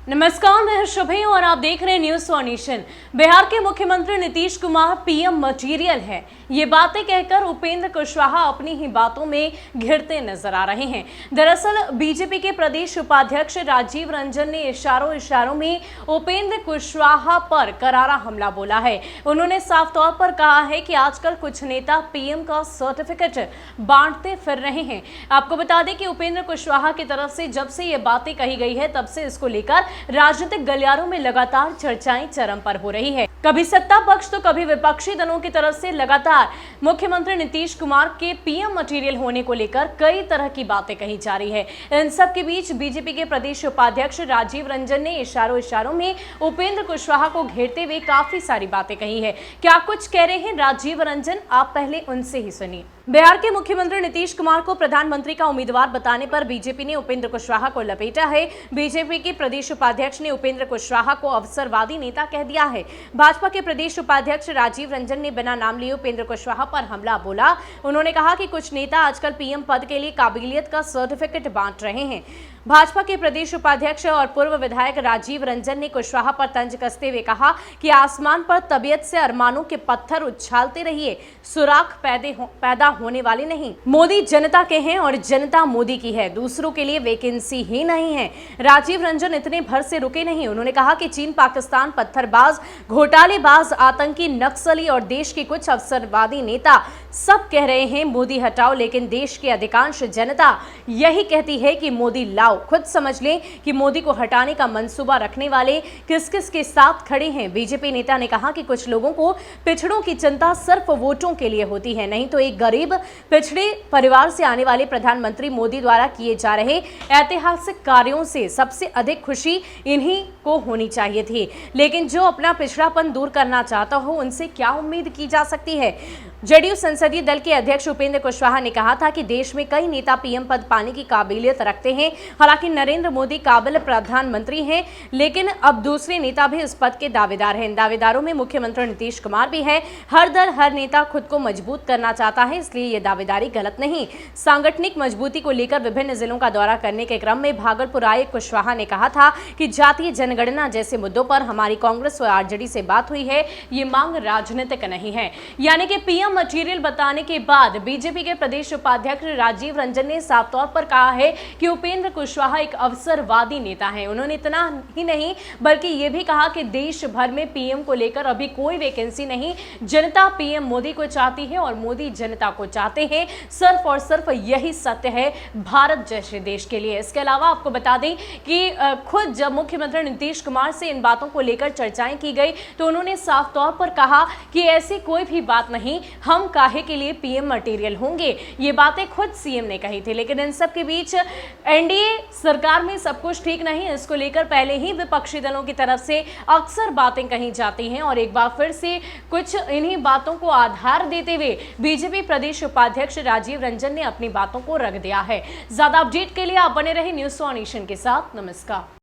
नमस्कार, मैं शुभी और आप देख रहे हैं न्यूज फॉर नेशन। बिहार के मुख्यमंत्री नीतीश कुमार पीएम मटेरियल है, ये बातें कहकर उपेंद्र कुशवाहा अपनी ही बातों में घिरते नजर आ रहे हैं। दरअसल बीजेपी के प्रदेश उपाध्यक्ष राजीव रंजन ने इशारों में उपेंद्र कुशवाहा पर करारा हमला बोला है। उन्होंने साफ तौर पर कहा है कि आजकल कुछ नेता पीएम का सर्टिफिकेट बांटते फिर रहे हैं। आपको बता दें कि उपेंद्र कुशवाहा की तरफ से जब से ये बातें कही गई है तब से इसको लेकर राजनीतिक गलियारों में लगातार चर्चाएं चरम पर हो रही है। कभी सत्ता पक्ष तो कभी विपक्षी दलों की तरफ से लगातार मुख्यमंत्री नीतीश कुमार के पीएम मटेरियल होने को लेकर कई तरह की बातें कही जा रही है। इन सब के बीच बीजेपी के प्रदेश उपाध्यक्ष राजीव रंजन ने इशारों में उपेंद्र कुशवाहा को घेरते हुए काफी सारी बातें कही है। क्या कुछ कह रहे हैं राजीव रंजन, आप पहले उनसे ही सुनिए। बिहार के मुख्यमंत्री नीतीश कुमार को प्रधानमंत्री का उम्मीदवार बताने पर बीजेपी ने उपेंद्र कुशवाहा को लपेटा है। बीजेपी के प्रदेश उपाध्यक्ष ने उपेंद्र कुशवाहा को अवसरवादी नेता कह दिया है। भाजपा के प्रदेश उपाध्यक्ष राजीव रंजन ने बिना नाम लिए उपेंद्र कुशवाहा पर हमला बोला। उन्होंने कहा कि कुछ नेता आजकल पीएम पद के लिए काबिलियत का सर्टिफिकेट बांट रहे हैं। भाजपा के प्रदेश उपाध्यक्ष और पूर्व विधायक राजीव रंजन ने कुशवाहा पर तंज कसते हुए कहा कि आसमान पर तबीयत से अरमानों के पत्थर उछालते रहिए, सुराख पैदा होने वाले नहीं। मोदी जनता के हैं और जनता मोदी की है, दूसरों के लिए वैकेंसी ही नहीं है। राजीव रंजन इतने भर से रुके नहीं। उन्होंने कहा कि चीन, पाकिस्तान, पत्थरबाज, घोटालेबाज, आतंकी, नक्सली और देश के कुछ अवसरवादी नेता सब कह रहे हैं मोदी हटाओ, लेकिन देश की अधिकांश जनता यही कहती है कि मोदी लाओ। खुद समझ लें कि मोदी को हटाने का मंसूबा रखने वाले किस किस के साथ खड़े हैं। बीजेपी नेता ने कहा कि कुछ लोगों को पिछड़ों की चिंता सिर्फ वोटों के लिए होती है, नहीं तो एक गरीब पिछड़े परिवार से आने वाले प्रधानमंत्री मोदी द्वारा किए जा रहे ऐतिहासिक कार्यों से सबसे अधिक खुशी इन्हीं को होनी चाहिए थी। लेकिन जो अपना पिछड़ापन दूर करना चाहता हो उनसे क्या उम्मीद की जा सकती है। जेडीयू संसदीय दल के अध्यक्ष उपेंद्र कुशवाहा ने कहा था कि देश में कई नेता पीएम पद पाने की काबिलियत रखते हैं। हालांकि नरेंद्र मोदी काबिल प्रधानमंत्री हैं, लेकिन अब दूसरे नेता भी इस पद के दावेदार हैं। इन दावेदारों में मुख्यमंत्री नीतीश कुमार भी है। हर दल, हर नेता खुद को मजबूत करना चाहता है, इसलिए ये दावेदारी गलत नहीं। सांगठनिक मजबूती को लेकर विभिन्न जिलों का दौरा करने के क्रम में भागलपुर आए कुशवाहा ने कहा था कि जातीय जनगणना जैसे मुद्दों पर हमारी कांग्रेस और आरजेडी से बात हुई है, ये मांग राजनीतिक नहीं है। यानी कि पीएम मटेरियल बताने के बाद बीजेपी के प्रदेश उपाध्यक्ष राजीव रंजन ने साफ तौर पर कहा है कि उपेंद्र कुशवाहा एक अवसरवादी नेता है। उन्होंने इतना ही नहीं बल्कि ये भी कहा कि देश भर में पीएम को लेकर अभी कोई वैकेंसी नहीं, जनता पीएम मोदी को चाहती है और मोदी जनता को चाहते हैं। सिर्फ और सिर्फ यही सत्य है भारत जैसे देश के लिए। इसके अलावा आपको बता दें कि खुद जब मुख्यमंत्री नीतीश कुमार से इन बातों को लेकर चर्चाएं की गई तो उन्होंने साफ तौर पर कहा कि ऐसी कोई भी बात नहीं, हम काहे के लिए पीएम मटेरियल होंगे। ये बातें खुद सीएम ने कही थी। लेकिन इन सब के बीच एनडीए सरकार में सब कुछ ठीक नहीं, इसको लेकर पहले ही विपक्षी दलों की तरफ से अक्सर बातें कही जाती हैं और एक बार फिर से कुछ इन्हीं बातों को आधार देते हुए बीजेपी प्रदेश उपाध्यक्ष राजीव रंजन ने अपनी बातों को रख दिया है। ज्यादा अपडेट के लिए आप बने रहे न्यूज फॉर नेशन के साथ। नमस्कार।